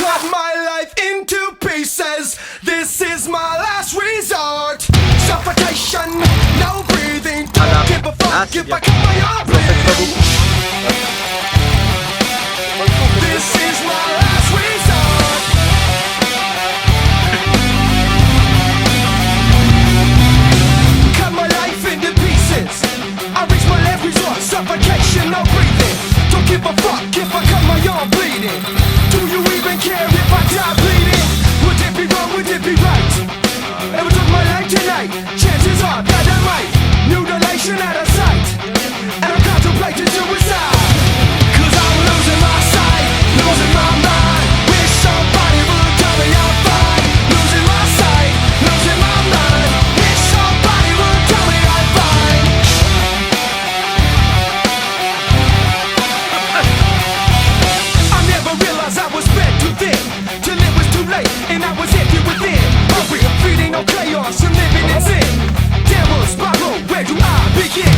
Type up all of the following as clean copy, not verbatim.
cut my life into pieces. This is my last resort. Suffocation, no breathing. Don't give a fuck if I cut my arm bleeding. This is my last resort. Cut my life into pieces. I reach my last resort. Suffocation, no breathing. Don't give a fuck if I cut my arm bleeding. Do you even care if I die bleeding? Would it be wrong, would it be right? Ever took my life tonight? Chances are that I might. Mutilation out of sight. And I'm contemplating suicide. Cause I'm losing my sight, losing my mind. Wish somebody would tell me I'm fine. Losing my sight, losing my mind. Wish somebody would tell me I'm fine. I never realized I was spread too thin, till it was too late and I was empty within. Hungry, feeding on chaos and living in sin. Downward spiral, where do I begin?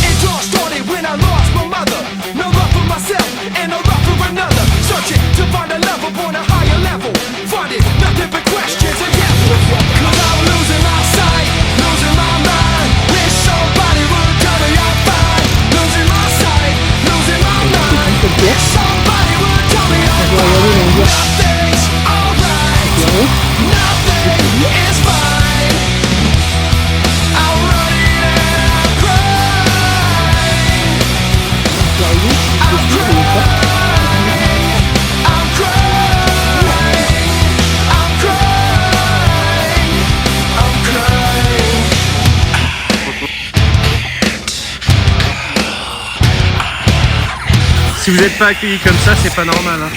It all started when I lost my mother. No love for myself and no love for another. Searching to find a love upon a higher level. Finding nothing but questions and devils. Cause I'm losing my sight, losing my mind. Wish somebody would tell me I'm fine. Losing my sight, losing my mind. Wish somebody would tell me I'm fine. Nothing's alright, nothing is fine. I'm running and I'm crying. I'm crying. I'm crying. I'm crying. I'm crying. Si vous n'êtes pas accueillis comme ça, c'est pas normal. Hein.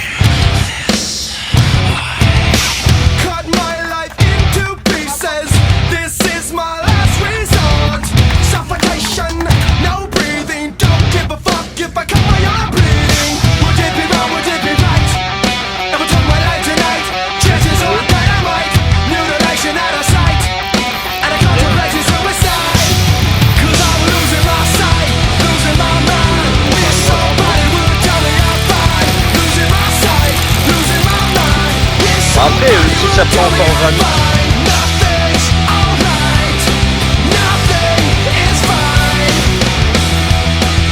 Cut my life into pieces. This is my last resort. Suffocation, no breathing. Don't give a fuck if I cut my arm bleeding. Would it be wrong? Would it be right? Ever took my life tonight? Chances are that I might. Mutilation out of sight. And I contemplate suicide. Cause I'm losing my sight, losing my mind. Wish somebody would tell me I'm fine. Losing my sight, losing my mind. Wish Après, si ça prend encore 20 minutes. Nothing's alright. Nothing is fine.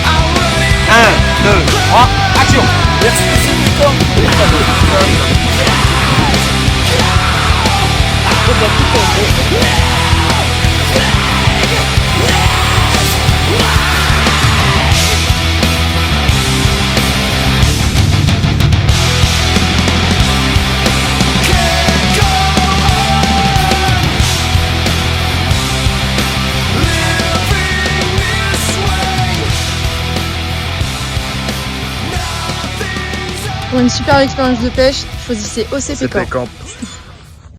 I'm running. 1, 2, 3, action. Merci, c'est du temps. Can't go on living this way. Nothing's Pour une super expérience de pêche, choisissez OCP Camp. Camp.